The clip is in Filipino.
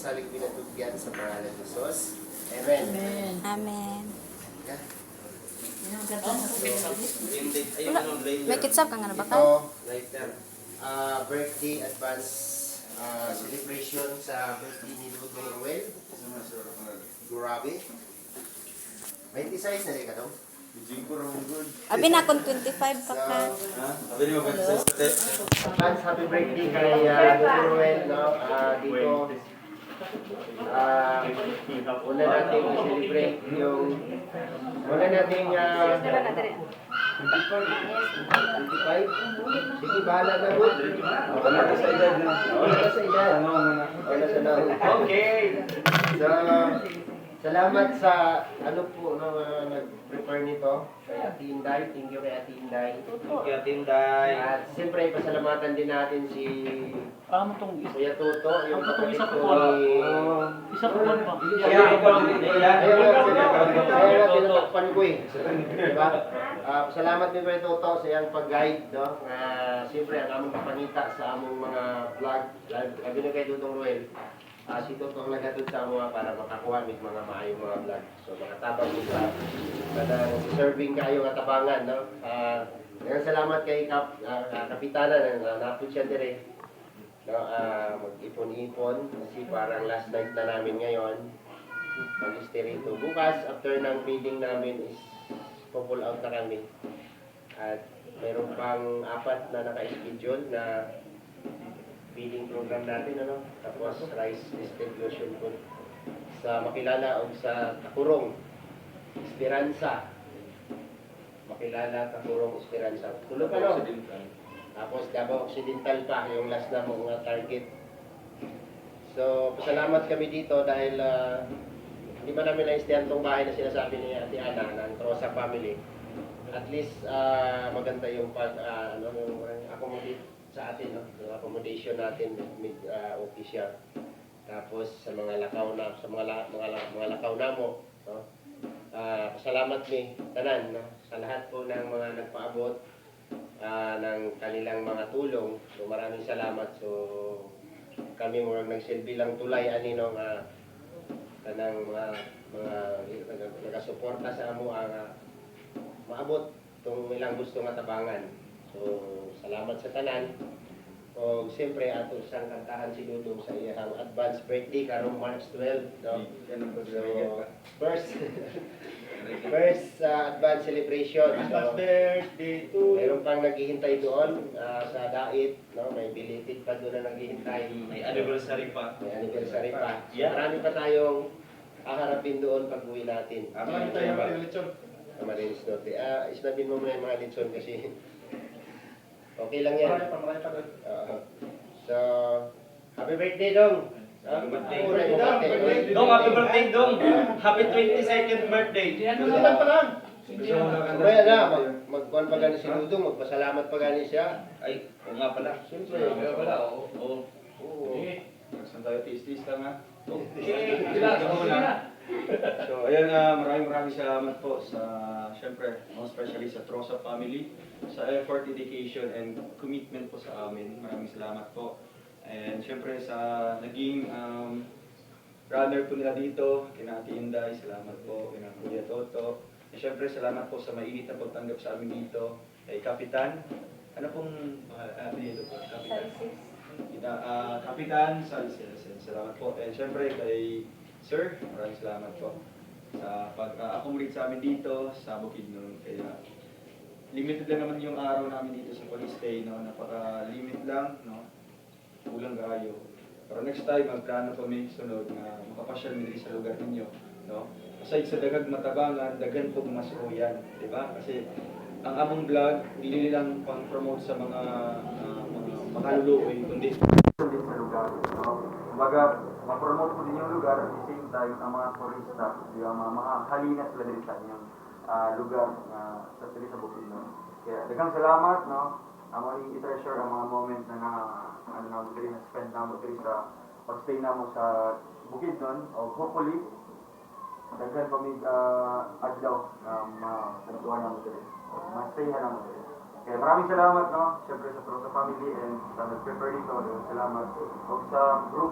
salig pinatugyan sa pangalan ng Jesus. Amen. Amen. Amen. Yeah. May kitsap ka nga na ba ka? Ito, birthday advance celebration sa birthday ni Dudong Ruel. Grabe. 26 na rin ka daw. Abi na akong 25 pa ka. Advance happy birthday kay Dudong Ruel. No? Dito, una natin i-celebrate yung una nating 25. Sige, bahala na mo. Wala ka sa edad na. Wala ka sa edad. Wala sa naon. Okay. So, salamat sa ano po no, nag-prepare nito. Kay Ate Inday. Thank you kay Ate Inday. Thank you, Ate Inday. At siyempre, pasalamatan din natin si Paano tong isa? Kuya Toto. Yung Ang kapatid isa ko ko wala. ni... Isa ko lang pa. Kaya tinatakpan ko eh. Diba? Salamat din kay Toto sa iyang pag-guide. No? Siyempre, ang among kapanita sa among mga vlog. Labi na kay Dudong Ruel. Si Toto ang nagatod sa mga para makakuha ng mga maayong mga vlog. So, makatabang mo sa serving kayo nga tabangan. No? Salamat kay Kapitana na napod siya dire. No, mag-ipon-ipon kasi parang last night na namin ngayon. Mag-stay rito. Bukas, after ng feeding namin is pull out na kami. At mayroon pang 4 na naka-schedule na feeding program natin. Ano? Tapos rice distribution po sa Makilala o sa Takurong Esperanza. Makilala, Takurong Esperanza. Tulog ka no? Tapos Davao Occidental pa, yung last na mga target. So, pasalamat kami dito dahil hindi ba namin na-istihan tong bahay na sinasabi ni Ate Ana ng Trosa family. At least maganda yung yung accommodate sa atin, no? Yung accommodation natin with official. Tapos sa mga lakaw na mga lakaw na mo, no? Pasalamat ni tanan, no? Sa lahat po ng mga nagpaabot ng kanilang mga tulong. So maraming salamat. So kami murang nagsilbi lang tulay ani no nga kanang mga nagasuporta sa amo ang maabot tong ilang gusto nga tabangan. So salamat sa tanan. O siyempre ato sang kantahan si Dudong sa iyang advance birthday karong March 12, no? So first advance celebration. So, birthday to mayroon pang naghihintay doon sa Dait, no? May belated pa doon na naghihintay. May anniversary pa. May anniversary pa. So, Yeah. marami pa tayong haharapin doon pag uwi natin. Marami tayong mga lechon. Marinis Norte. Isnabin mo muna yung mga lechon kasi okay lang yan. Marami pa doon. So, happy birthday, Dong! Happy birthday. Birthday. Dong, happy birthday, Dong. Happy 22nd birthday. Susunod pa lang. Kaya na, magkuhan pa gani si Dudong, magpasalamat pa gani siya. Ay, oo nga pala. Siyempre. Kaya pala, oo. Oo. Saan tayo tis-tis lang ha? Sige. So ayan, maraming salamat po sa, syempre, most especially sa Trosa family, sa effort, dedication, and commitment po sa amin. Maraming salamat po. And syempre sa naging runner po nila dito, kina Ate Inday, salamat po, kina Kuya Toto. And syempre salamat po sa mainit na pagtanggap sa amin dito, kay Kapitan. Ano pong dito po? Kapitan. Kapitan Salses. Salamat po. And syempre kay Sir, maraming salamat po sa pag-accommodate sa amin dito sa Bukidnon. Kaya limited lang naman yung araw namin dito sa police stay, no? Napaka-limit lang, no? Kulang kayo. Pero next time, magplano kami sunod na makapasyal nila sa lugar ninyo, no? Aside sa dagag matabangan, dagan pong masuyan, di ba? Kasi ang among vlog, hindi lang pang-promote sa mga makaluluoy, kundi sa lugar, no? Kumbaga, ma-promote po din yung lugar at the same time ang mga turista, di ba? Makahalina sila din sa inyong lugar sa Bukidnon. Kaya dagang salamat, no? Ang i-treasure ang mga moment na na-spend namo diri sa pag-stay namo sa Bukidnon, o hopefully daghan pa may adlaw na ma-puntuhan namo diri, ma-stayhan namo diri. Kaya maraming salamat, no? Siyempre sa Trosa family and sa nag-prepare dito, salamat. O sa group